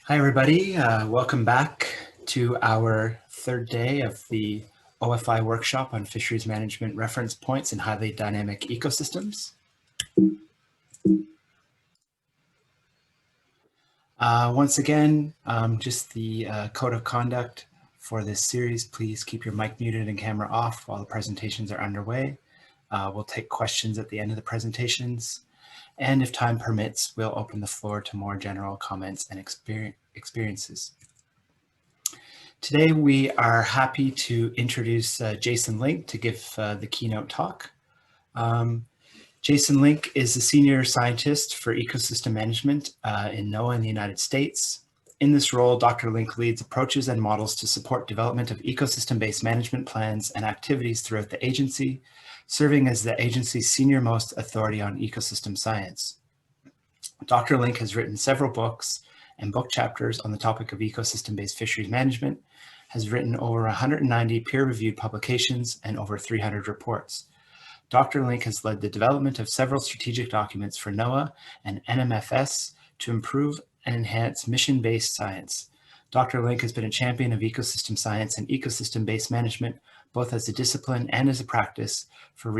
Hi, everybody. Welcome back to our third day of the OFI workshop on Fisheries Management Reference Points in Highly Dynamic Ecosystems. Once again, just the code of conduct for this series. Please keep your mic muted and camera off while the presentations are underway. We'll take questions at the end of the presentations. And if time permits, we'll open the floor to more general comments and experiences. Today, we are happy to introduce Jason Link to give the keynote talk. Jason Link is a senior scientist for ecosystem management in NOAA in the United States. In this role, Dr. Link leads approaches and models to support development of ecosystem-based management plans and activities throughout the agency, serving as the agency's senior-most authority on ecosystem science. Dr. Link has written several books and book chapters on the topic of ecosystem-based fisheries management, has written over 190 peer-reviewed publications and over 300 reports. Dr. Link has led the development of several strategic documents for NOAA and NMFS to improve and enhance mission-based science. Dr. Link has been a champion of ecosystem science and ecosystem-based management, both as a discipline and as a practice for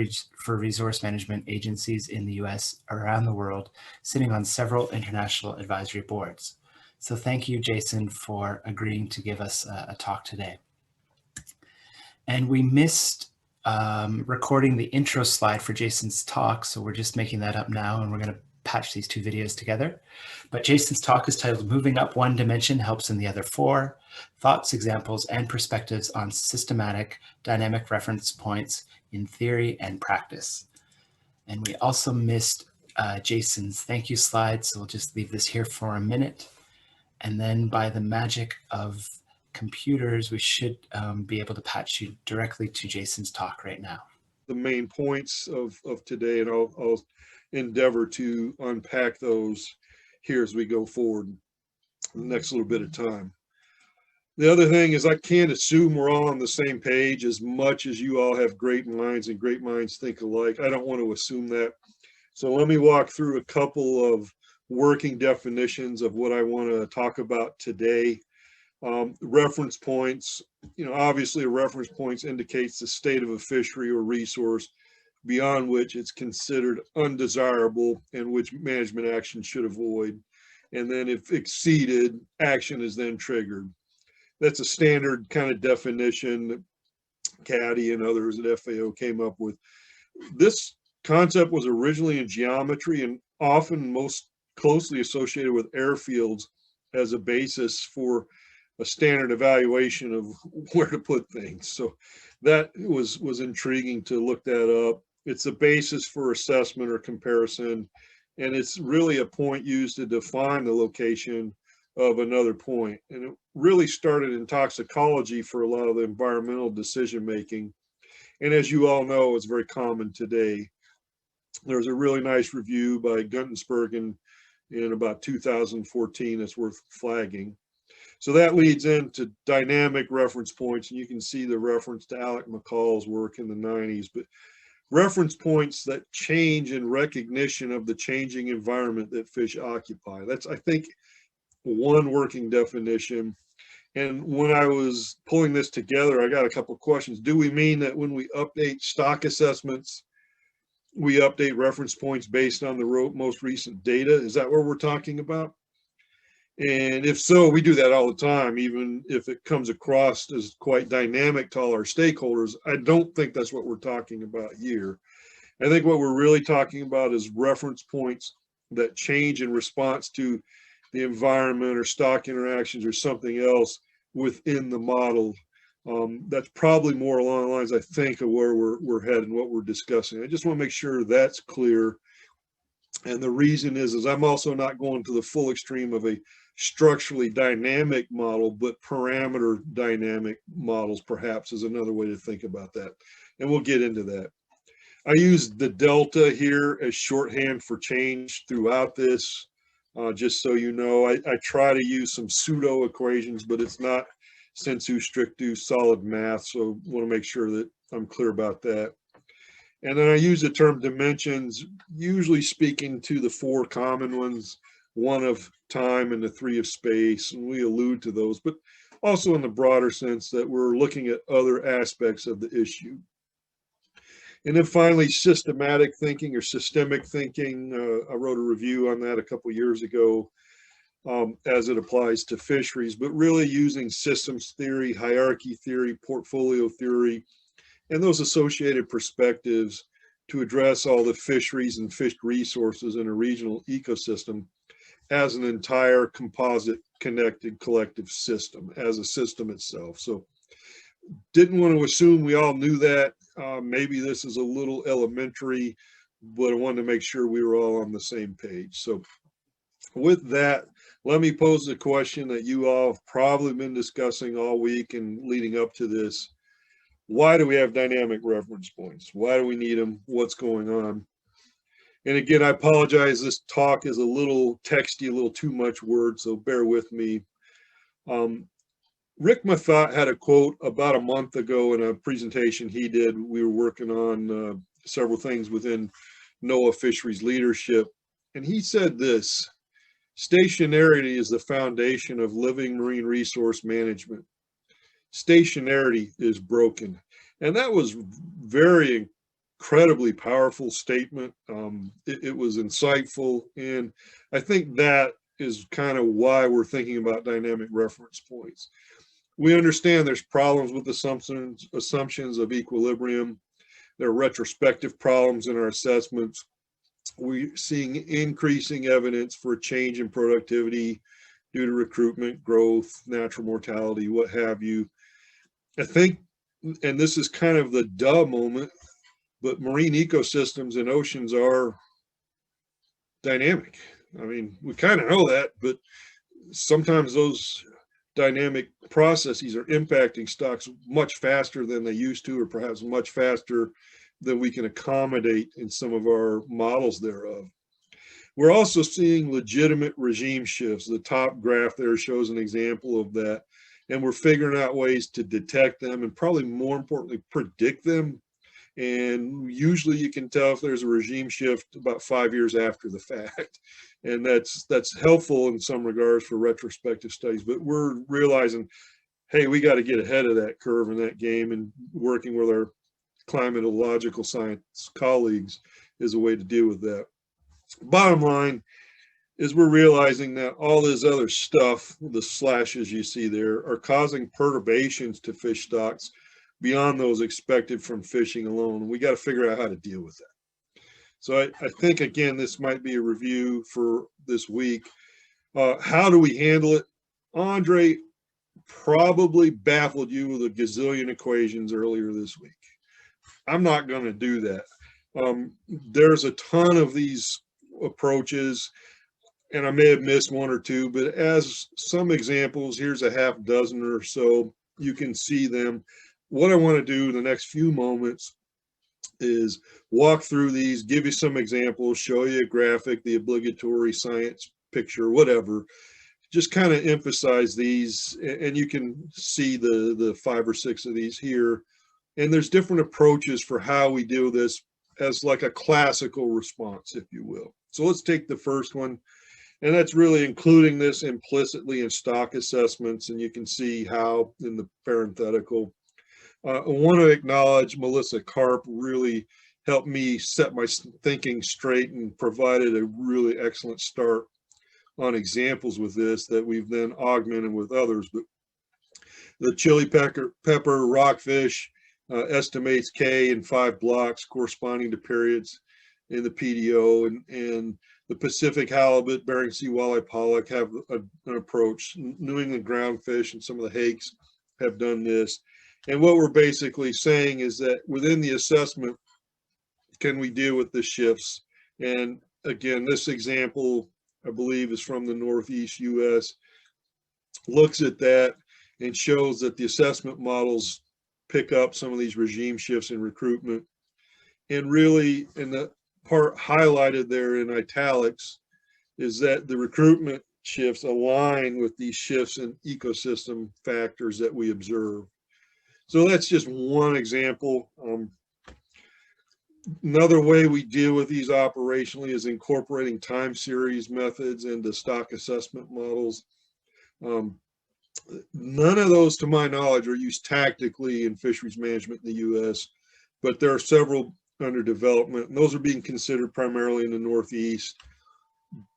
resource management agencies in the US, around the world, sitting on several international advisory boards. So thank you, Jason, for agreeing to give us a talk today. And we missed recording the intro slide for Jason's talk, so we're just making that up now, and we're going to patch these two videos together. But Jason's talk is titled Moving Up One Dimension Helps in the Other Four: Thoughts, Examples, and Perspectives on Systematic Dynamic Reference Points in Theory and Practice. And we also missed Jason's thank you slide, so we'll just leave this here for a minute. And then by the magic of computers, we should be able to patch you directly to Jason's talk right now. The main points of today, and I'll endeavor to unpack those here as we go forward the next little bit of time. The other thing is I can't assume we're all on the same page as much as you all have great minds and great minds think alike. I don't want to assume that. So let me walk through a couple of working definitions of what I want to talk about today. Reference points, obviously a reference points indicates the state of a fishery or resource beyond which it's considered undesirable and which management action should avoid. And then if exceeded, action is then triggered. That's a standard kind of definition that Caddy and others at FAO came up with. This concept was originally in geometry and often most closely associated with airfields as a basis for a standard evaluation of where to put things. So that was intriguing to look that up. It's a basis for assessment or comparison, and it's really a point used to define the location of another point. And it really started in toxicology for a lot of the environmental decision making. And as you all know, it's very common today. There's a really nice review by Guntensberg in about 2014 that's worth flagging. So that leads into dynamic reference points, and you can see the reference to Alec McCall's work in the 90s, but reference points that change in recognition of the changing environment that fish occupy. That's, I think, one working definition. And when I was pulling this together, I got a couple of questions. Do we mean that when we update stock assessments, we update reference points based on the most recent data? Is that what we're talking about? And if so, we do that all the time, even if it comes across as quite dynamic to all our stakeholders. I don't think that's what we're talking about here. I think what we're really talking about is reference points that change in response to the environment or stock interactions or something else within the model. That's probably more along the lines, I think, of where we're headed and what we're discussing. I just want to make sure that's clear. And the reason is I'm also not going to the full extreme of a structurally dynamic model, but parameter dynamic models perhaps is another way to think about that. And we'll get into that. I use the delta here as shorthand for change throughout this, just so you know. I try to use some pseudo equations, but it's not sensu strictu solid math, so I want to make sure that I'm clear about that. And then I use the term dimensions, usually speaking to the four common ones: one of time and the three of space, and we allude to those, but also in the broader sense that we're looking at other aspects of the issue. And then finally, systematic thinking or systemic thinking. I wrote a review on that a couple years ago as it applies to fisheries, but really using systems theory, hierarchy theory, portfolio theory, and those associated perspectives to address all the fisheries and fish resources in a regional ecosystem as an entire composite, connected, collective system, as a system itself. So didn't want to assume we all knew that. Maybe this is a little elementary, but I wanted to make sure we were all on the same page. So with that, let me pose the question that you all have probably been discussing all week and leading up to this. Why do we have dynamic reference points? Why do we need them? What's going on? And again, I apologize, this talk is a little texty, a little too much word, so bear with me. Rick Mathot had a quote about a month ago in a presentation he did. We were working on several things within NOAA fisheries leadership. And he said this: stationarity is the foundation of living marine resource management. Stationarity is broken. And that was very incredibly powerful statement. It was insightful. And I think that is kind of why we're thinking about dynamic reference points. We understand there's problems with assumptions of equilibrium. There are retrospective problems in our assessments. We're seeing increasing evidence for a change in productivity due to recruitment, growth, natural mortality, what have you. I think, and this is kind of the duh moment, but marine ecosystems and oceans are dynamic. I mean, we kind of know that, but sometimes those dynamic processes are impacting stocks much faster than they used to, or perhaps much faster than we can accommodate in some of our models thereof. We're also seeing legitimate regime shifts. The top graph there shows an example of that. And we're figuring out ways to detect them and probably more importantly, predict them. And usually you can tell if there's a regime shift about 5 years after the fact. And that's helpful in some regards for retrospective studies, but we're realizing, hey, we got to get ahead of that curve in that game, and working with our climatological science colleagues is a way to deal with that. Bottom line is we're realizing that all this other stuff, the slashes you see there, are causing perturbations to fish stocks beyond those expected from fishing alone. We got to figure out how to deal with that. So I think, again, this might be a review for this week. How do we handle it? Andre probably baffled you with a gazillion equations earlier this week. I'm not going to do that. There's a ton of these approaches, and I may have missed one or two, but as some examples, here's a half dozen or so. You can see them. What I want to do in the next few moments is walk through these, give you some examples, show you a graphic, the obligatory science picture, whatever. Just kind of emphasize these, and you can see the 5 or 6 of these here. And there's different approaches for how we do this as like a classical response, if you will. So let's take the first one, and that's really including this implicitly in stock assessments, and you can see how in the parenthetical. I want to acknowledge Melissa Karp really helped me set my thinking straight and provided a really excellent start on examples with this that we've then augmented with others. But the chili pepper rockfish estimates K in 5 blocks corresponding to periods in the PDO, and the Pacific halibut, Bering Sea walleye, pollock have an approach. New England groundfish and some of the hakes have done this. And what we're basically saying is that within the assessment, can we deal with the shifts? And again, this example, I believe, is from the Northeast US, looks at that and shows that the assessment models pick up some of these regime shifts in recruitment. And really, in the part highlighted there in italics, is that the recruitment shifts align with these shifts in ecosystem factors that we observe. So that's just one example. Another way we deal with these operationally is incorporating time series methods into stock assessment models. None of those, to my knowledge, are used tactically in fisheries management in the U.S., but there are several under development, and those are being considered primarily in the Northeast.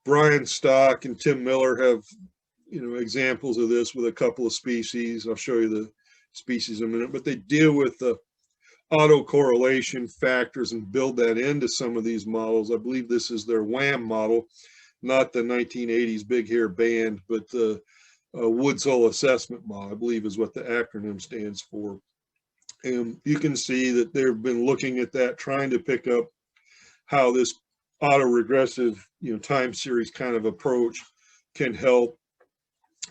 Brian Stock and Tim Miller have, examples of this with a couple of species. I'll show you the species in a minute, but they deal with the autocorrelation factors and build that into some of these models. I believe this is their WHAM model, not the 1980s Big Hair Band, but the Woods Hole Assessment Model, I believe is what the acronym stands for. And you can see that they've been looking at that, trying to pick up how this autoregressive, time series kind of approach can help.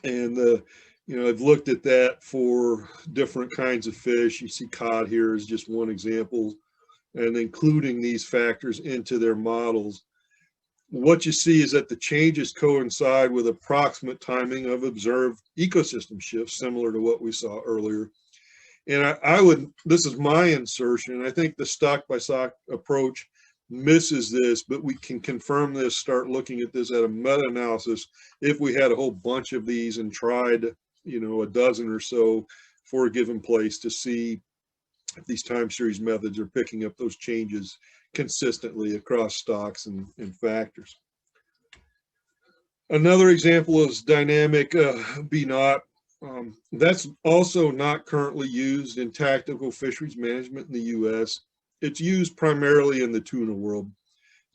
And I've looked at that for different kinds of fish. You see cod here is just one example, and including these factors into their models. What you see is that the changes coincide with approximate timing of observed ecosystem shifts, similar to what we saw earlier. And this is my insertion, I think the stock by stock approach misses this, but we can confirm this, start looking at this at a meta-analysis if we had a whole bunch of these and tried, a dozen or so for a given place to see if these time series methods are picking up those changes consistently across stocks and factors. Another example is dynamic B-naught. That's also not currently used in tactical fisheries management in the U.S. It's used primarily in the tuna world.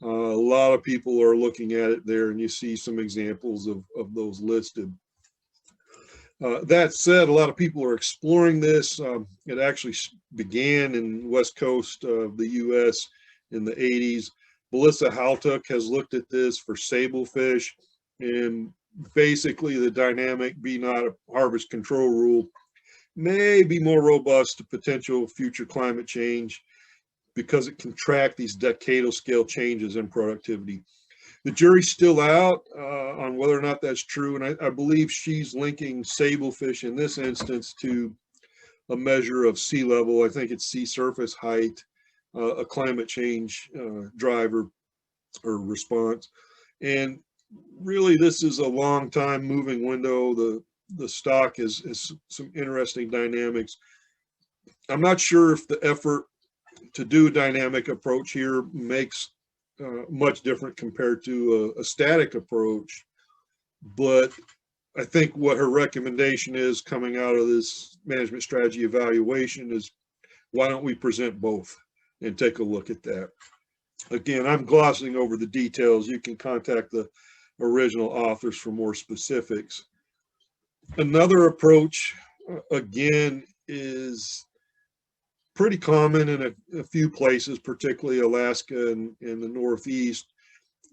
A lot of people are looking at it there, and you see some examples of those listed. That said, a lot of people are exploring this. It actually began in west coast of the U.S. in the 80s. Melissa Haltuck has looked at this for sablefish, and basically the dynamic B-naught harvest control rule may be more robust to potential future climate change because it can track these decadal scale changes in productivity. The jury's still out on whether or not that's true, and I believe she's linking sablefish in this instance to a measure of sea level. I think it's sea surface height, a climate change driver or response. And really, this is a long time moving window. The stock has some interesting dynamics. I'm not sure if the effort to do a dynamic approach here makes much different compared to a static approach, but I think what her recommendation is coming out of this management strategy evaluation is, why don't we present both and take a look at that? Again, I'm glossing over the details. You can contact the original authors for more specifics. Another approach, again, is pretty common in a few places, particularly Alaska and in the Northeast,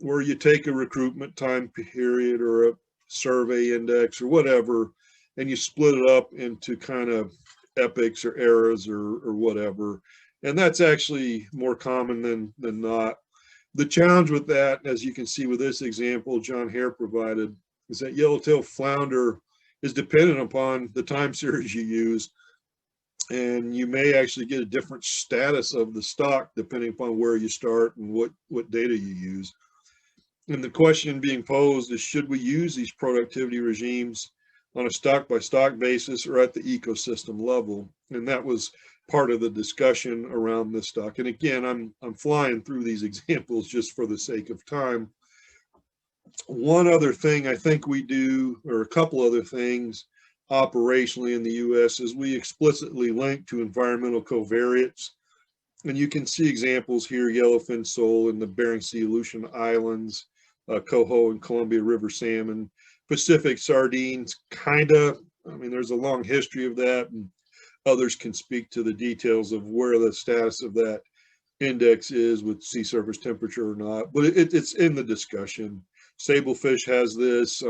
where you take a recruitment time period or a survey index or whatever, and you split it up into kind of epochs or eras or whatever. And that's actually more common than not. The challenge with that, as you can see with this example John Hare provided, is that yellowtail flounder is dependent upon the time series you use, and you may actually get a different status of the stock depending upon where you start and what data you use. And the question being posed is, should we use these productivity regimes on a stock by stock basis or at the ecosystem level? And that was part of the discussion around this stock. And again, I'm flying through these examples just for the sake of time. One other thing I think we do, or a couple other things operationally in the U.S., is we explicitly link to environmental covariates. And you can see examples here: yellowfin sole in the Bering Sea Aleutian Islands, coho and Columbia River salmon, Pacific sardines, there's a long history of that, and others can speak to the details of where the status of that index is with sea surface temperature or not, but it's in the discussion. Sablefish has this.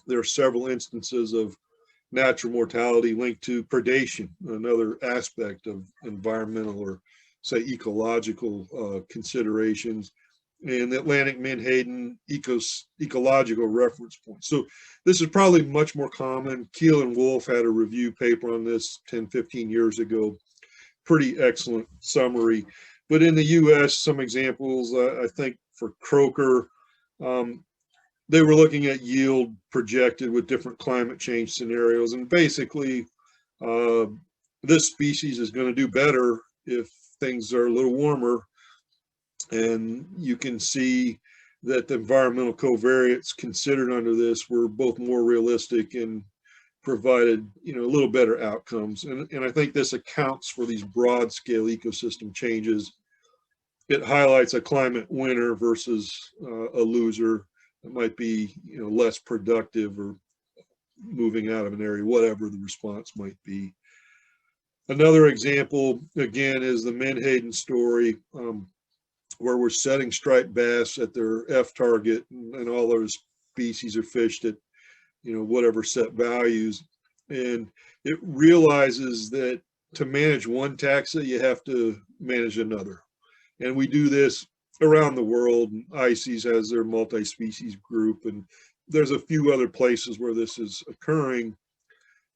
There are several instances of natural mortality linked to predation, another aspect of environmental or, say, ecological considerations, and the Atlantic Menhaden ecological reference points. So this is probably much more common. Keel and Wolf had a review paper on this 10, 15 years ago. Pretty excellent summary. But in the US, some examples, I think for croaker, they were looking at yield projected with different climate change scenarios. And basically, this species is going to do better if things are a little warmer. And you can see that the environmental covariates considered under this were both more realistic and provided, a little better outcomes. And I think this accounts for these broad scale ecosystem changes. It highlights a climate winner versus a loser that might be, less productive or moving out of an area, whatever the response might be. Another example, again, is the Menhaden story, where we're setting striped bass at their F target, and all those species are fished at, whatever set values. And it realizes that to manage one taxa, you have to manage another. And we do this around the world. ICES has their multi-species group, and there's a few other places where this is occurring.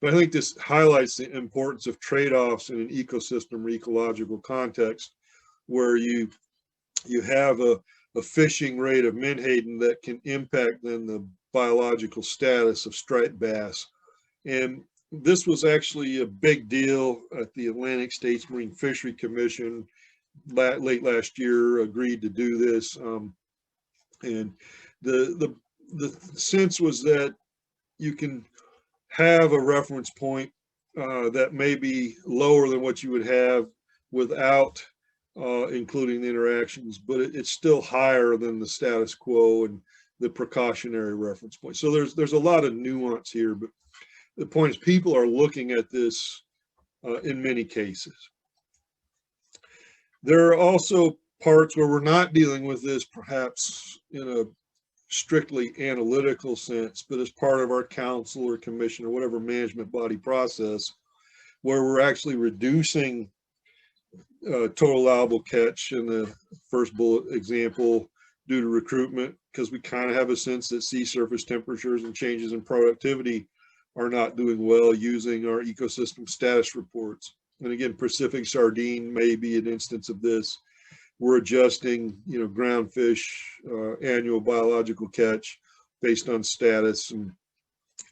But I think this highlights the importance of trade-offs in an ecosystem or ecological context, where you have a fishing rate of menhaden that can impact then the biological status of striped bass. And this was actually a big deal at the Atlantic States Marine Fishery Commission. Late last year agreed to do this, and the sense was that you can have a reference point that may be lower than what you would have without including the interactions, but it's still higher than the status quo and the precautionary reference point. So there's a lot of nuance here, but the point is people are looking at this in many cases. There are also parts where we're not dealing with this perhaps in a strictly analytical sense, but as part of our council or commission or whatever management body process, where we're actually reducing total allowable catch in the first bullet example due to recruitment, because we kind of have a sense that sea surface temperatures and changes in productivity are not doing well using our ecosystem status reports. And again, Pacific sardine may be an instance of this. We're adjusting, ground fish annual biological catch based on status, and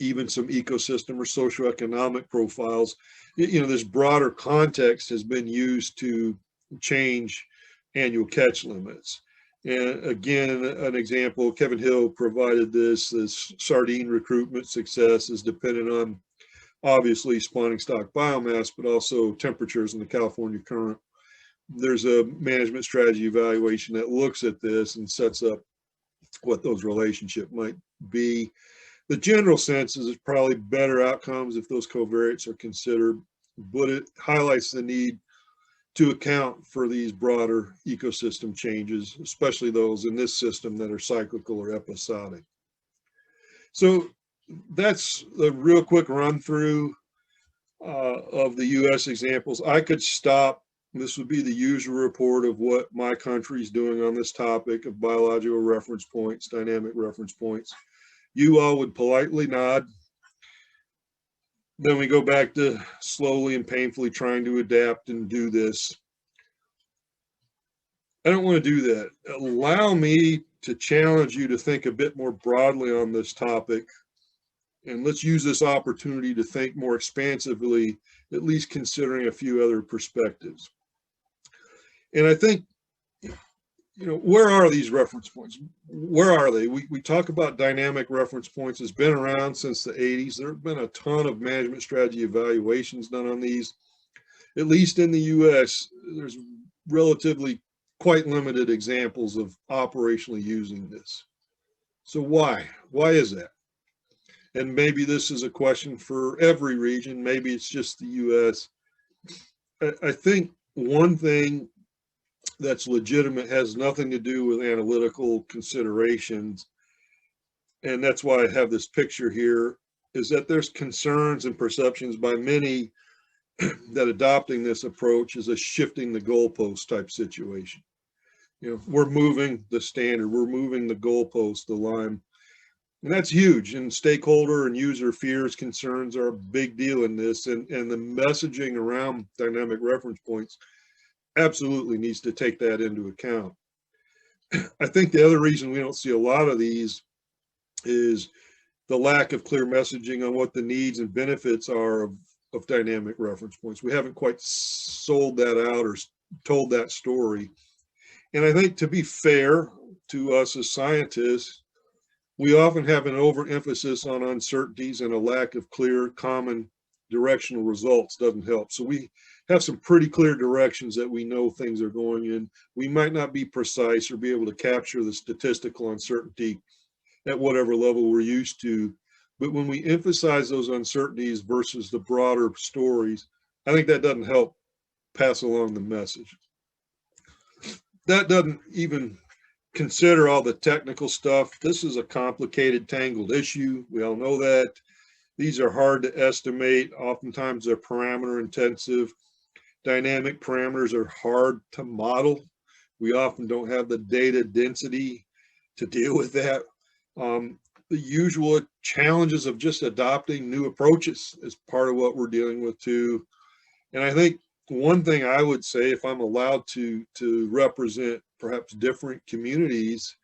even some ecosystem or socioeconomic profiles. This broader context has been used to change annual catch limits. And again, an example, Kevin Hill provided this sardine recruitment success is dependent on obviously spawning stock biomass, but also temperatures in the California current. There's a management strategy evaluation that looks at this and sets up what those relationships might be. The general sense is it's probably better outcomes if those covariates are considered, but it highlights the need to account for these broader ecosystem changes, especially those in this system that are cyclical or episodic. So that's a real quick run through of the US examples. I could stop. This would be the usual report of what my country is doing on this topic of biological reference points, dynamic reference points. You all would politely nod. Then we go back to slowly and painfully trying to adapt and do this. I don't want to do that. Allow me to challenge you to think a bit more broadly on this topic. And let's use this opportunity to think more expansively, at least considering a few other perspectives. And I think, where are these reference points? Where are they? We talk about dynamic reference points. It's been around since the 80s. There have been a ton of management strategy evaluations done on these. At least in the US, there's relatively quite limited examples of operationally using this. So why? Why is that? And maybe this is a question for every region. Maybe it's just the US. I think one thing that's legitimate has nothing to do with analytical considerations, and that's why I have this picture here, is that there's concerns and perceptions by many that adopting this approach is a shifting the goalpost type situation. We're moving the standard, we're moving the goalpost, the line, and that's huge. And stakeholder and user fears, concerns are a big deal in this, and the messaging around dynamic reference points absolutely needs to take that into account. I think the other reason we don't see a lot of these is the lack of clear messaging on what the needs and benefits are of dynamic reference points. We haven't quite sold that out or told that story. And I think, to be fair to us as scientists, we often have an overemphasis on uncertainties, and a lack of clear, common directional results doesn't help. So we have some pretty clear directions that we know things are going in. We might not be precise or be able to capture the statistical uncertainty at whatever level we're used to. But when we emphasize those uncertainties versus the broader stories, I think that doesn't help pass along the message. That doesn't even consider all the technical stuff. This is a complicated, tangled issue. We all know that. These are hard to estimate. Oftentimes they're parameter intensive. Dynamic parameters are hard to model. We often don't have the data density to deal with that. The usual challenges of just adopting new approaches is part of what we're dealing with too. And I think one thing I would say, if I'm allowed to represent perhaps different communities,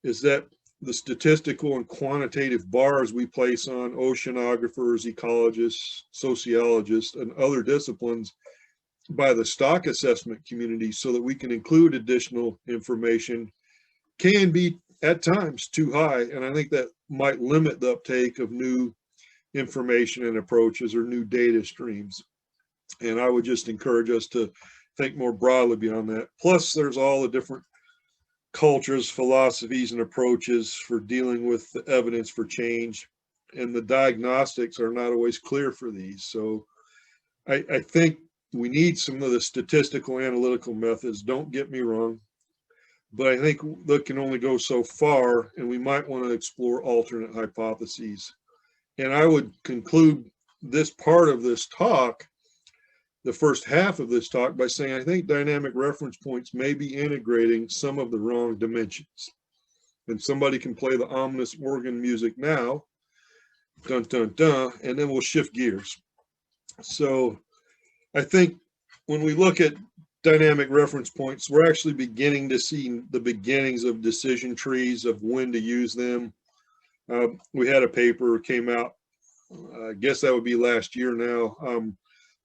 is that the statistical and quantitative bars we place on oceanographers, ecologists, sociologists, and other disciplines by the stock assessment community so that we can include additional information can be at times too high. And I think that might limit the uptake of new information and approaches or new data streams. And I would just encourage us to think more broadly beyond that. Plus, there's all the different cultures, philosophies, and approaches for dealing with the evidence for change. And the diagnostics are not always clear for these. So I think we need some of the statistical analytical methods. Don't get me wrong. But I think that can only go so far, and we might want to explore alternate hypotheses. And I would conclude this part of this talk, the first half of this talk, by saying I think dynamic reference points may be integrating some of the wrong dimensions. And somebody can play the ominous organ music now, dun, dun, dun, and then we'll shift gears. So I think when we look at dynamic reference points, we're actually beginning to see the beginnings of decision trees of when to use them. We had a paper came out, I guess that would be last year now,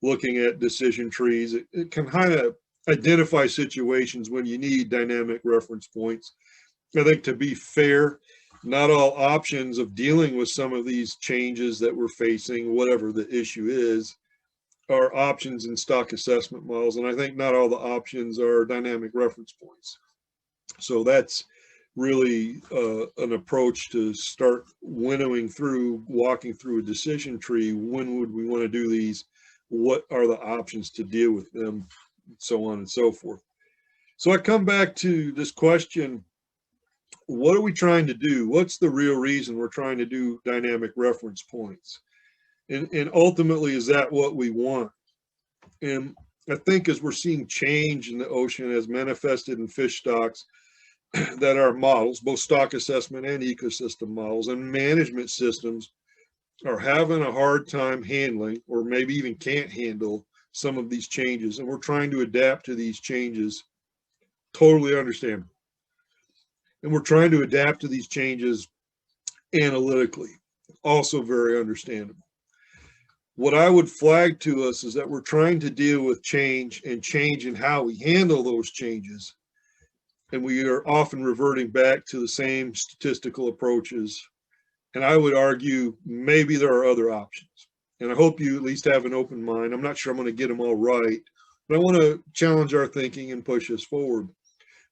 looking at decision trees. It can kind of identify situations when you need dynamic reference points. I think, to be fair, not all options of dealing with some of these changes that we're facing, whatever the issue is, are options in stock assessment models. And I think not all the options are dynamic reference points. So that's really an approach to start winnowing through, walking through a decision tree. When would we want to do these? What are the options to deal with them? So on and so forth. So I come back to this question, what are we trying to do? What's the real reason we're trying to do dynamic reference points? And ultimately, is that what we want? And I think as we're seeing change in the ocean as manifested in fish stocks, that our models, both stock assessment and ecosystem models and management systems, are having a hard time handling, or maybe even can't handle, some of these changes. And we're trying to adapt to these changes. Totally understandable. And we're trying to adapt to these changes analytically. Also very understandable. What I would flag to us is that we're trying to deal with change, and change in how we handle those changes. And we are often reverting back to the same statistical approaches. And I would argue maybe there are other options. And I hope you at least have an open mind. I'm not sure I'm going to get them all right, but I want to challenge our thinking and push us forward.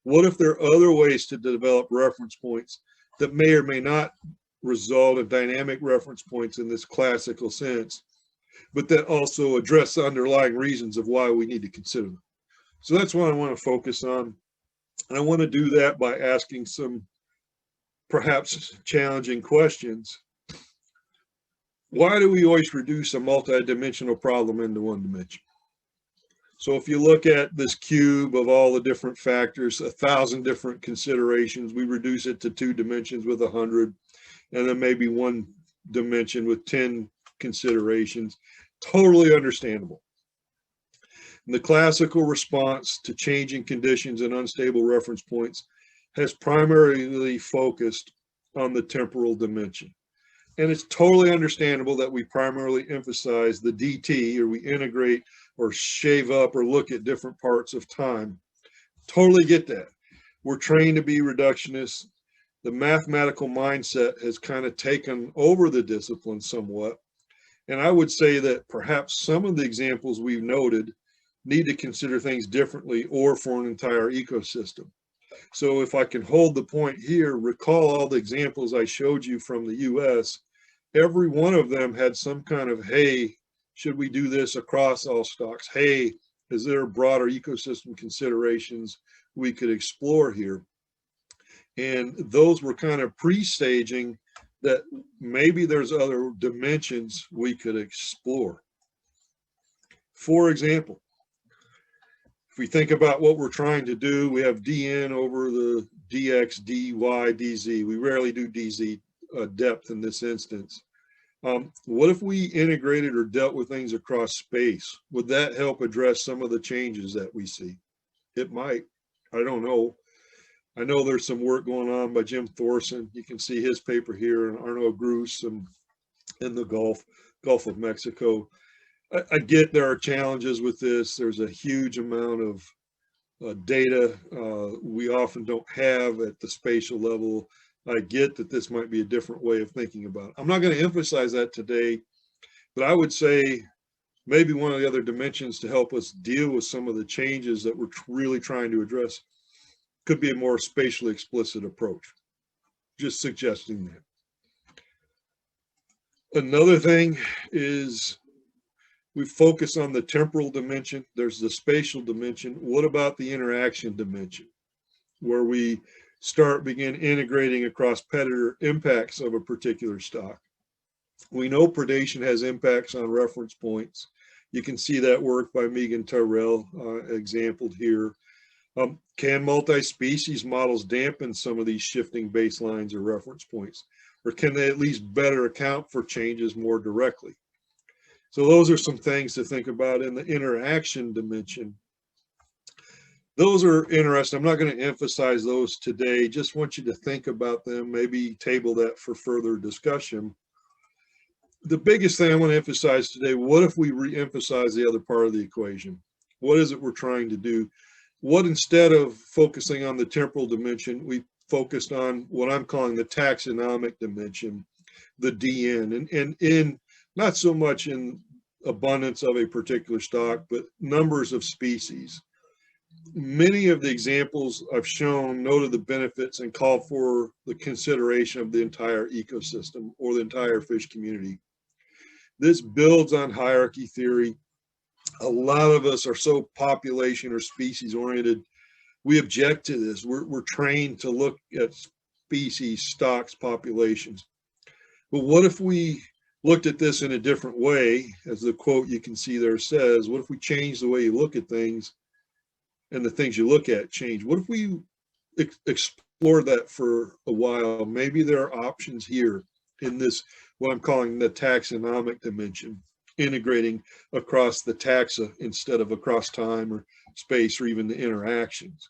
What if there are other ways to develop reference points that may or may not result in dynamic reference points in this classical sense, but that also address the underlying reasons of why we need to consider them? So that's what I want to focus on. And I want to do that by asking some perhaps challenging questions. Why do we always reduce a multidimensional problem into one dimension? So if you look at this cube of all the different factors, 1,000 different considerations, we reduce it to 2 dimensions with 100, and then maybe 1 dimension with 10 considerations. Totally understandable. And the classical response to changing conditions and unstable reference points has primarily focused on the temporal dimension. And it's totally understandable that we primarily emphasize the DT, or we integrate or shave up or look at different parts of time. Totally get that. We're trained to be reductionists. The mathematical mindset has kind of taken over the discipline somewhat. And I would say that perhaps some of the examples we've noted need to consider things differently or for an entire ecosystem. So if I can hold the point here, recall all the examples I showed you from the US, every one of them had some kind of, hey, should we do this across all stocks? Hey, is there broader ecosystem considerations we could explore here? And those were kind of pre-staging that maybe there's other dimensions we could explore. For example, if we think about what we're trying to do, we have dn over the dx, dy, dz. We rarely do dz depth in this instance. What if we integrated or dealt with things across space? Would that help address some of the changes that we see? It might. I don't know. I know there's some work going on by Jim Thorson. You can see his paper here, and Arno Groos in the Gulf of Mexico. I get there are challenges with this. There's a huge amount of data we often don't have at the spatial level. I get that this might be a different way of thinking about it. I'm not going to emphasize that today, but I would say maybe one of the other dimensions to help us deal with some of the changes that we're really trying to address could be a more spatially explicit approach. Just suggesting that. Another thing is we focus on the temporal dimension. There's the spatial dimension. What about the interaction dimension, where we begin integrating across predator impacts of a particular stock? We know predation has impacts on reference points. You can see that work by Megan Tyrrell exampled here. Can multi-species models dampen some of these shifting baselines or reference points? Or can they at least better account for changes more directly? So those are some things to think about in the interaction dimension. Those are interesting. I'm not going to emphasize those today. Just want you to think about them, maybe table that for further discussion. The biggest thing I want to emphasize today, what if we re-emphasize the other part of the equation? What is it we're trying to do? What, instead of focusing on the temporal dimension, we focused on what I'm calling the taxonomic dimension, the DN, and in not so much in abundance of a particular stock, but numbers of species. Many of the examples I've shown noted the benefits and called for the consideration of the entire ecosystem or the entire fish community. This builds on hierarchy theory. A lot of us are so population or species oriented. We object to this. We're trained to look at species, stocks, populations. But what if we looked at this in a different way? As the quote you can see there says, what if we change the way you look at things and the things you look at change? What if we explore that for a while? Maybe there are options here in this, what I'm calling the taxonomic dimension, integrating across the taxa instead of across time or space or even the interactions.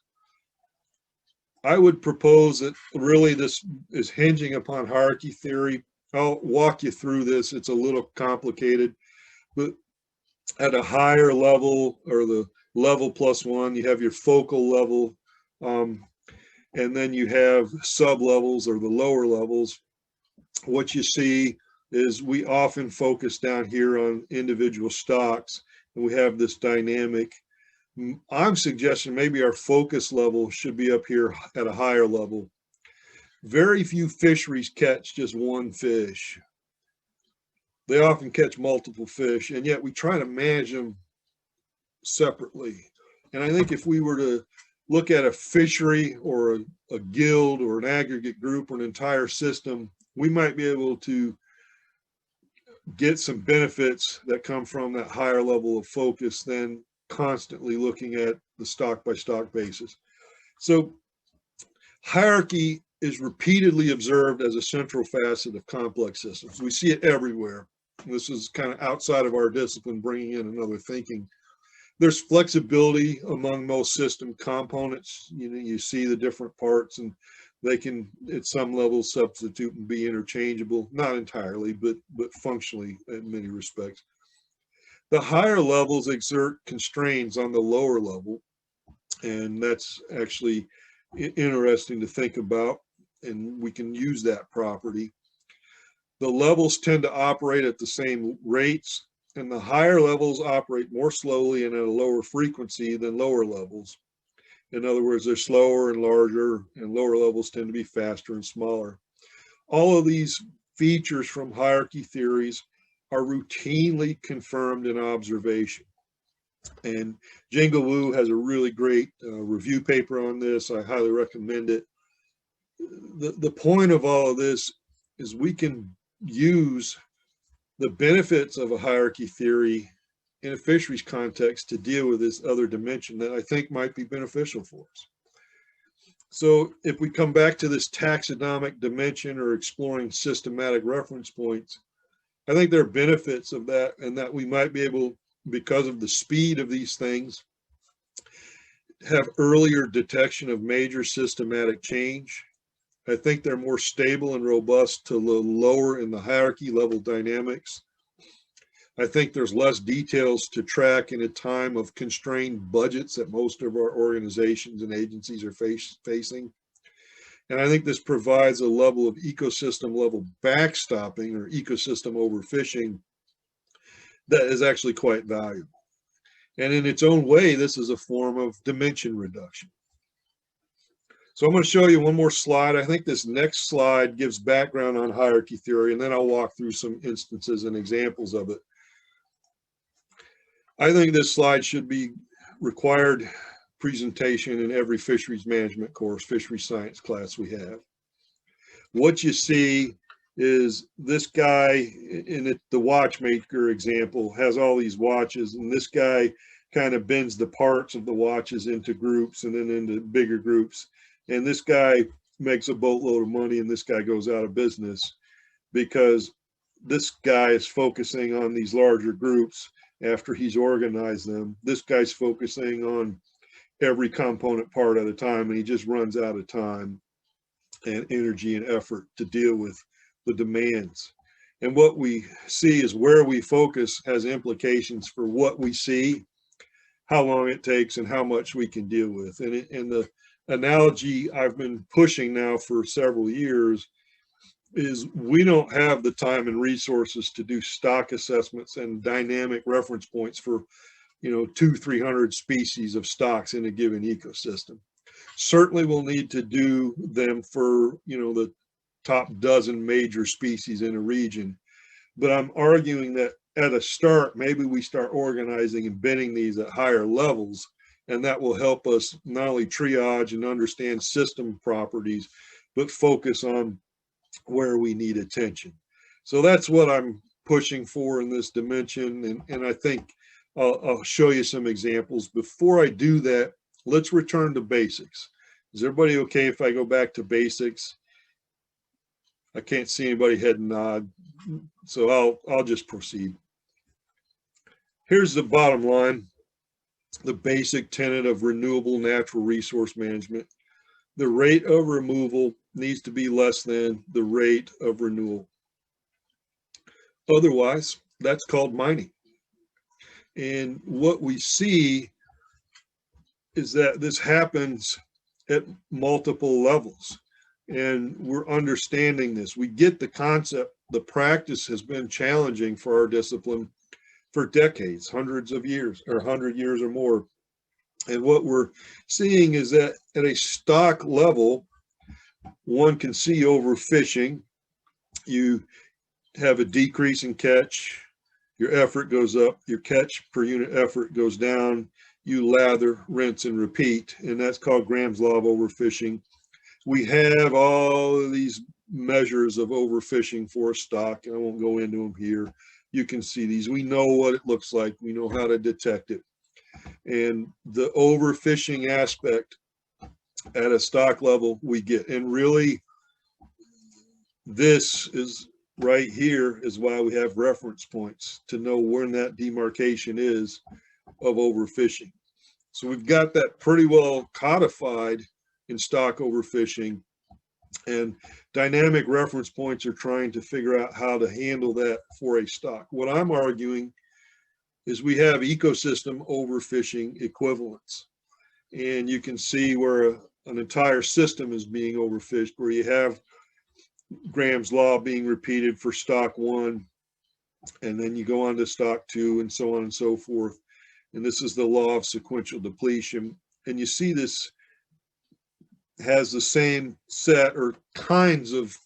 I would propose that really this is hinging upon hierarchy theory. I'll walk you through this. It's a little complicated, but at a higher level, or the level plus one, you have your focal level, and then you have sub-levels or the lower levels. What you see is we often focus down here on individual stocks, and we have this dynamic. I'm suggesting maybe our focus level should be up here at a higher level. Very few fisheries catch just one fish. They often catch multiple fish, and yet we try to manage them separately. And I think if we were to look at a fishery or a guild or an aggregate group or an entire system, we might be able to get some benefits that come from that higher level of focus than constantly looking at the stock by stock basis. So hierarchy is repeatedly observed as a central facet of complex systems. We see it everywhere. This is kind of outside of our discipline, bringing in another thinking. There's flexibility among most system components. You know, you see the different parts, and they can, at some level, substitute and be interchangeable. Not entirely, but functionally in many respects. The higher levels exert constraints on the lower level, and that's actually interesting to think about, and we can use that property. The levels tend to operate at the same rates, and the higher levels operate more slowly and at a lower frequency than lower levels. In other words, they're slower and larger, and lower levels tend to be faster and smaller. All of these features from hierarchy theories are routinely confirmed in observation. And Jingle Wu has a really great review paper on this. I highly recommend it. The point of all of this is we can use the benefits of a hierarchy theory in a fisheries context to deal with this other dimension that I think might be beneficial for us. So if we come back to this taxonomic dimension or exploring systematic reference points, I think there are benefits of that, and that we might be able, because of the speed of these things, have earlier detection of major systematic change. I think they're more stable and robust to the lower in the hierarchy level dynamics. I think there's less details to track in a time of constrained budgets that most of our organizations and agencies are facing. And I think this provides a level of ecosystem level backstopping or ecosystem overfishing that is actually quite valuable. And in its own way, this is a form of dimension reduction. So I'm going to show you one more slide. I think this next slide gives background on hierarchy theory, and then I'll walk through some instances and examples of it. I think this slide should be required presentation in every fisheries management course, fisheries science class we have. What you see is this guy in the watchmaker example has all these watches, and this guy kind of bends the parts of the watches into groups and then into bigger groups. And this guy makes a boatload of money, and this guy goes out of business because this guy is focusing on these larger groups after he's organized them. This guy's focusing on every component part at a time, and he just runs out of time and energy and effort to deal with the demands. And what we see is where we focus has implications for what we see, how long it takes, and how much we can deal with. And the analogy I've been pushing now for several years is we don't have the time and resources to do stock assessments and dynamic reference points for, 200-300 species of stocks in a given ecosystem. Certainly we'll need to do them for, the top dozen major species in a region. But I'm arguing that at a start, maybe we start organizing and bending these at higher levels, and that will help us not only triage and understand system properties, but focus on where we need attention. So that's what I'm pushing for in this dimension, and I think I'll show you some examples. Before I do that, let's return to basics. Is everybody okay if I go back to basics? I can't see anybody head and nod, so I'll just proceed. Here's the bottom line, the basic tenet of renewable natural resource management. The rate of removal needs to be less than the rate of renewal. Otherwise, that's called mining. And what we see is that this happens at multiple levels. And we're understanding this. We get the concept. The practice has been challenging for our discipline for decades, hundreds of years, or 100 years or more. And what we're seeing is that at a stock level, one can see overfishing. You have a decrease in catch, your effort goes up, your catch per unit effort goes down, you lather, rinse, and repeat, and that's called Graham's law of overfishing. We have all of these measures of overfishing for a stock, and I won't go into them here. You can see these. We know what it looks like. We know how to detect it. And the overfishing aspect at a stock level we get. And really, this is right here is why we have reference points, to know when that demarcation is of overfishing. So we've got that pretty well codified in stock overfishing, and dynamic reference points are trying to figure out how to handle that for a stock. What I'm arguing is we have ecosystem overfishing equivalents, and you can see where an entire system is being overfished, where you have Graham's law being repeated for stock 1, and then you go on to stock 2, and so on and so forth. And this is the law of sequential depletion. And you see this has the same set or kinds of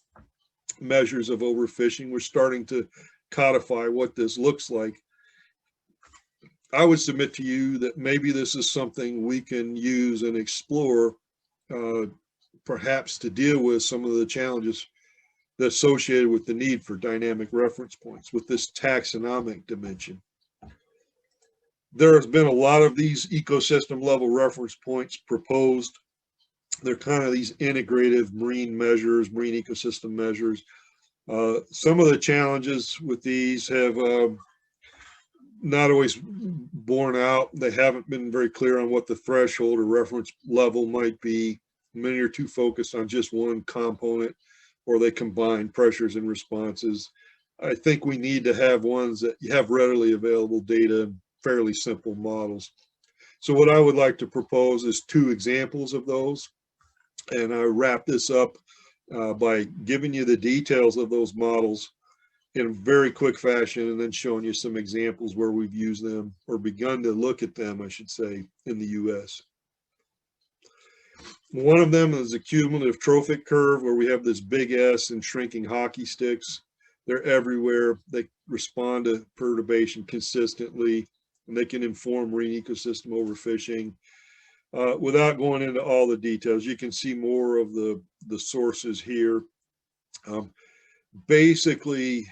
measures of overfishing. We're starting to codify what this looks like. I would submit to you that maybe this is something we can use and explore, perhaps to deal with some of the challenges associated with the need for dynamic reference points with this taxonomic dimension. There has been a lot of these ecosystem level reference points proposed. They're kind of these integrative marine measures, marine ecosystem measures. Some of the challenges with these have not always borne out. They haven't been very clear on what the threshold or reference level might be. Many are too focused on just one component, or they combine pressures and responses. I think we need to have ones that have readily available data, fairly simple models. So what I would like to propose is 2 examples of those. And I wrap this up by giving you the details of those models in a very quick fashion, and then showing you some examples where we've used them, or begun to look at them, I should say, in the US. One of them is a cumulative trophic curve, where we have this big S and shrinking hockey sticks. They're everywhere. They respond to perturbation consistently, and they can inform marine ecosystem overfishing. Without going into all the details, you can see more of the sources here. Basically,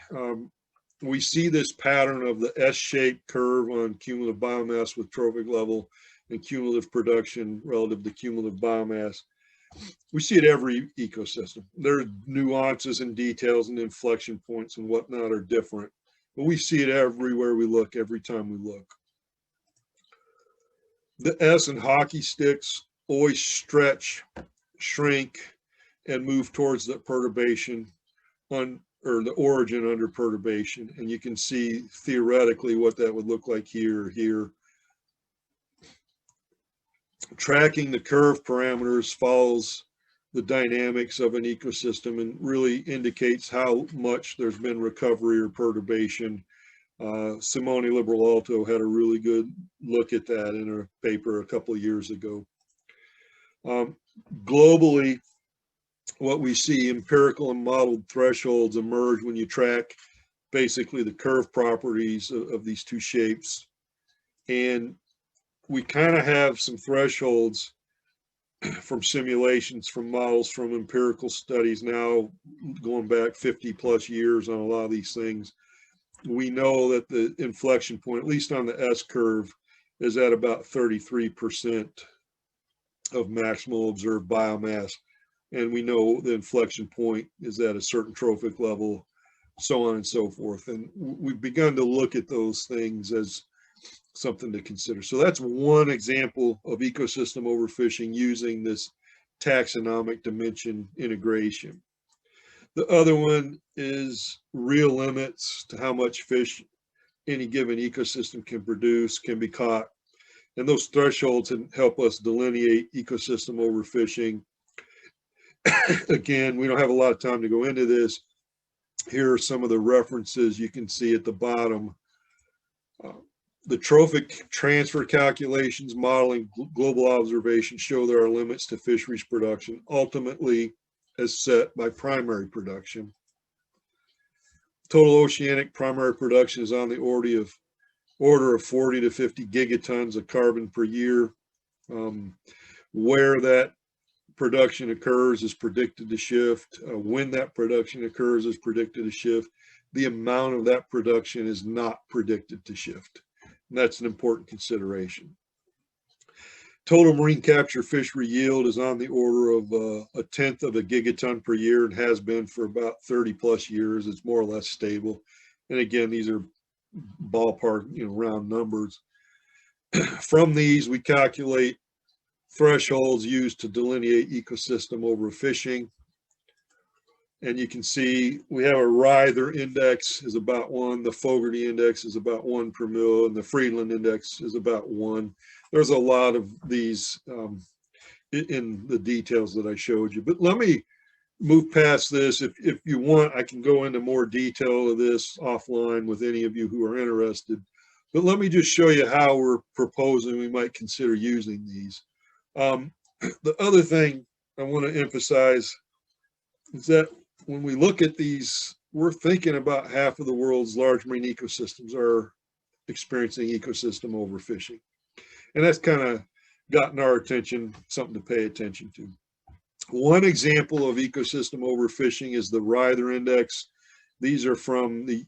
we see this pattern of the S-shaped curve on cumulative biomass with trophic level and cumulative production relative to cumulative biomass. We see it every ecosystem. There are nuances and details and inflection points and whatnot are different, but we see it everywhere we look, every time we look. The S and hockey sticks always stretch, shrink, and move towards the perturbation or the origin under perturbation. And you can see theoretically what that would look like here or here. Tracking the curve parameters follows the dynamics of an ecosystem and really indicates how much there's been recovery or perturbation. Simone Liberal-Alto had a really good look at that in a paper a couple of years ago. Globally, what we see, empirical and modeled thresholds emerge when you track basically the curve properties of these 2 shapes. And we kind of have some thresholds from simulations, from models, from empirical studies now going back 50 plus years on a lot of these things. We know that the inflection point, at least on the S curve, is at about 33% of maximal observed biomass. And we know the inflection point is at a certain trophic level, so on and so forth. And we've begun to look at those things as something to consider. So that's one example of ecosystem overfishing using this taxonomic dimension integration. The other one is real limits to how much fish any given ecosystem can produce, can be caught. And those thresholds help us delineate ecosystem overfishing. Again, we don't have a lot of time to go into this. Here are some of the references you can see at the bottom. The trophic transfer calculations modeling global observation show there are limits to fisheries production, ultimately as set by primary production. Total oceanic primary production is on the order of 40 to 50 gigatons of carbon per year. Where that production occurs is predicted to shift. When that production occurs is predicted to shift. The amount of that production is not predicted to shift. And that's an important consideration. Total marine capture fishery yield is on the order of 1/10 of a gigaton per year and has been for about 30 plus years. It's more or less stable. And again, these are ballpark, round numbers. From these, we calculate thresholds used to delineate ecosystem overfishing. And you can see we have a Ryther index is about 1, the Fogarty index is about 1 per mil, and the Friedland index is about 1. There's a lot of these in the details that I showed you. But let me move past this. If you want, I can go into more detail of this offline with any of you who are interested. But let me just show you how we're proposing we might consider using these. The other thing I want to emphasize is that when we look at these, we're thinking about half of the world's large marine ecosystems are experiencing ecosystem overfishing. And that's kind of gotten our attention, something to pay attention to. One example of ecosystem overfishing is the Ryther index. These are from the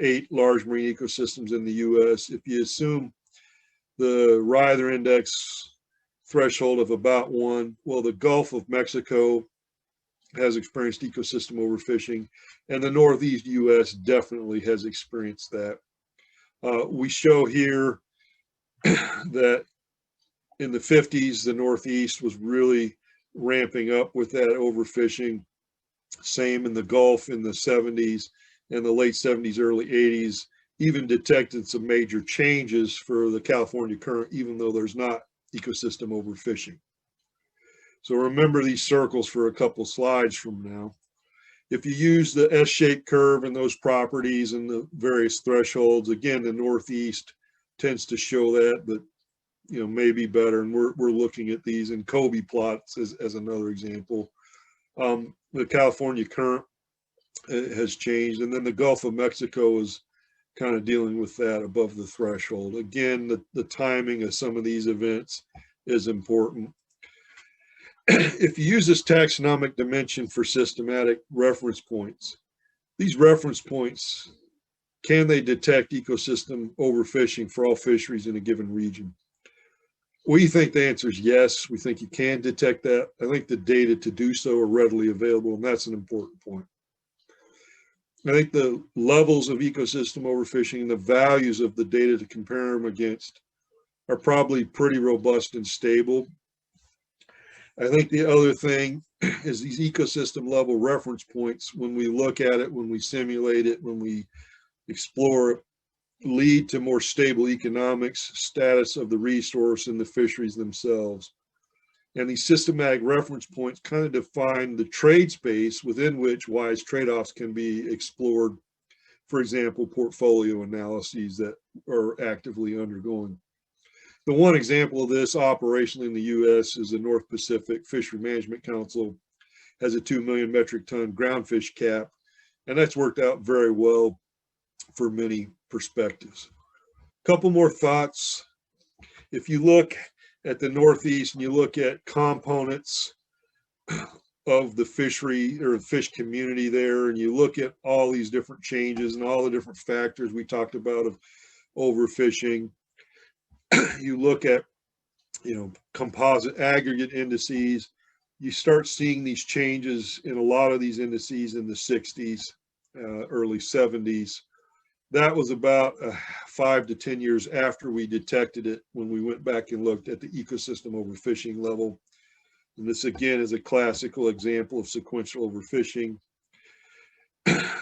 8 large marine ecosystems in the US. If you assume the Ryther index threshold of about 1, well, the Gulf of Mexico has experienced ecosystem overfishing, and the Northeast US definitely has experienced that. We show here that in the 50s, the Northeast was really ramping up with that overfishing. Same in the Gulf in the 70s and the late 70s, early 80s, even detected some major changes for the California current, even though there's not ecosystem overfishing. So remember these circles for a couple slides from now. If you use the S-shaped curve and those properties and the various thresholds, again, the Northeast tends to show that, but maybe better. And we're looking at these in Kobe plots as another example. The California current has changed, and then the Gulf of Mexico is kind of dealing with that above the threshold. Again, the timing of some of these events is important. If you use this taxonomic dimension for systematic reference points, these reference points, can they detect ecosystem overfishing for all fisheries in a given region? We think the answer is yes. We think you can detect that. I think the data to do so are readily available, and that's an important point. I think the levels of ecosystem overfishing and the values of the data to compare them against are probably pretty robust and stable. I think the other thing is these ecosystem level reference points, when we look at it, when we simulate it, when we explore it, lead to more stable economics, status of the resource, and the fisheries themselves. And these systematic reference points kind of define the trade space within which wise trade-offs can be explored. For example, portfolio analyses that are actively undergoing. The one example of this operationally in the US is the North Pacific Fisheries Management Council has a 2 million metric ton groundfish cap, and that's worked out very well for many perspectives. A couple more thoughts. If you look at the Northeast and you look at components of the fishery or fish community there, and you look at all these different changes and all the different factors we talked about of overfishing, you look at composite aggregate indices, you start seeing these changes in a lot of these indices in the 60s, early 70s. That was about 5 to 10 years after we detected it, when we went back and looked at the ecosystem overfishing level. And this again is a classical example of sequential overfishing.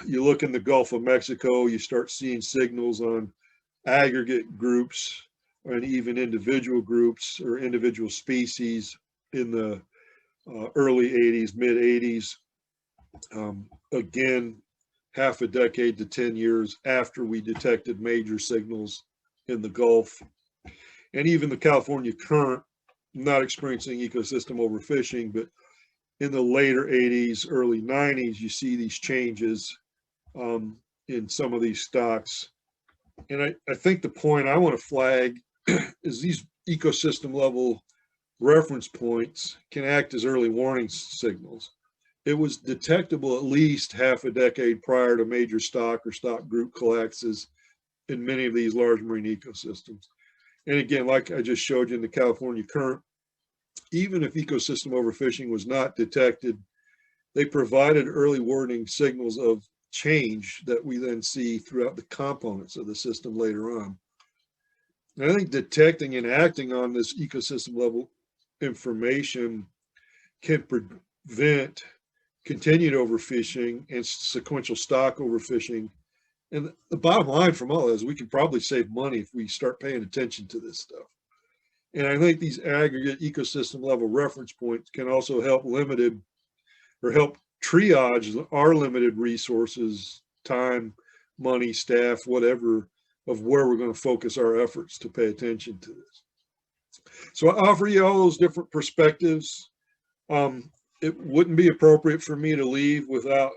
You look in the Gulf of Mexico, you start seeing signals on aggregate groups and even individual groups or individual species in the early 80s, mid 80s. Again, half a decade to 10 years after we detected major signals in the Gulf. And even the California current, not experiencing ecosystem overfishing, but in the later 80s, early 90s, you see these changes in some of these stocks. And I think the point I want to flag is these ecosystem level reference points can act as early warning signals. It was detectable at least half a decade prior to major stock or stock group collapses in many of these large marine ecosystems. And again, like I just showed you in the California current, even if ecosystem overfishing was not detected, they provided early warning signals of change that we then see throughout the components of the system later on. I think detecting and acting on this ecosystem level information can prevent continued overfishing and sequential stock overfishing. And the bottom line from all is we can probably save money if we start paying attention to this stuff. And I think these aggregate ecosystem level reference points can also help help triage our limited resources, time, money, staff, whatever, of where we're going to focus our efforts to pay attention to this. So I offer you all those different perspectives. It wouldn't be appropriate for me to leave without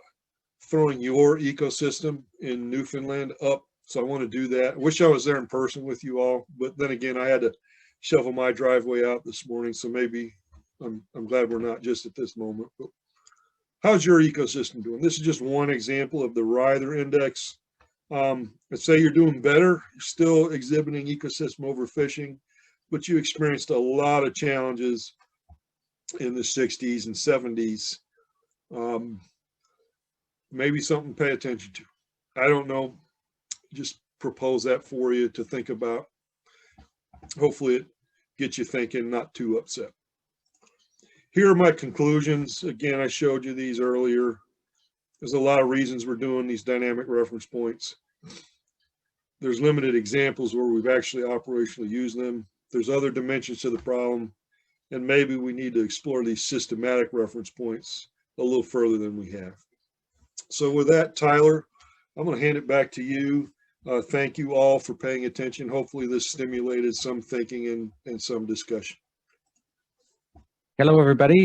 throwing your ecosystem in Newfoundland up. So I want to do that. I wish I was there in person with you all, but then again, I had to shovel my driveway out this morning. So maybe I'm glad we're not just at this moment. But how's your ecosystem doing? This is just one example of the Ryther Index. Let's say you're doing better, you're still exhibiting ecosystem overfishing, but you experienced a lot of challenges in the 60s and 70s. Maybe something to pay attention to. I don't know. Just propose that for you to think about. Hopefully it gets you thinking, not too upset. Here are my conclusions. Again, I showed you these earlier. There's a lot of reasons we're doing these dynamic reference points. There's limited examples where we've actually operationally used them. There's other dimensions to the problem, and maybe we need to explore these systematic reference points a little further than we have. So with that, Tyler, I'm going to hand it back to you. Thank you all for paying attention. Hopefully this stimulated some thinking and some discussion. Hello, everybody.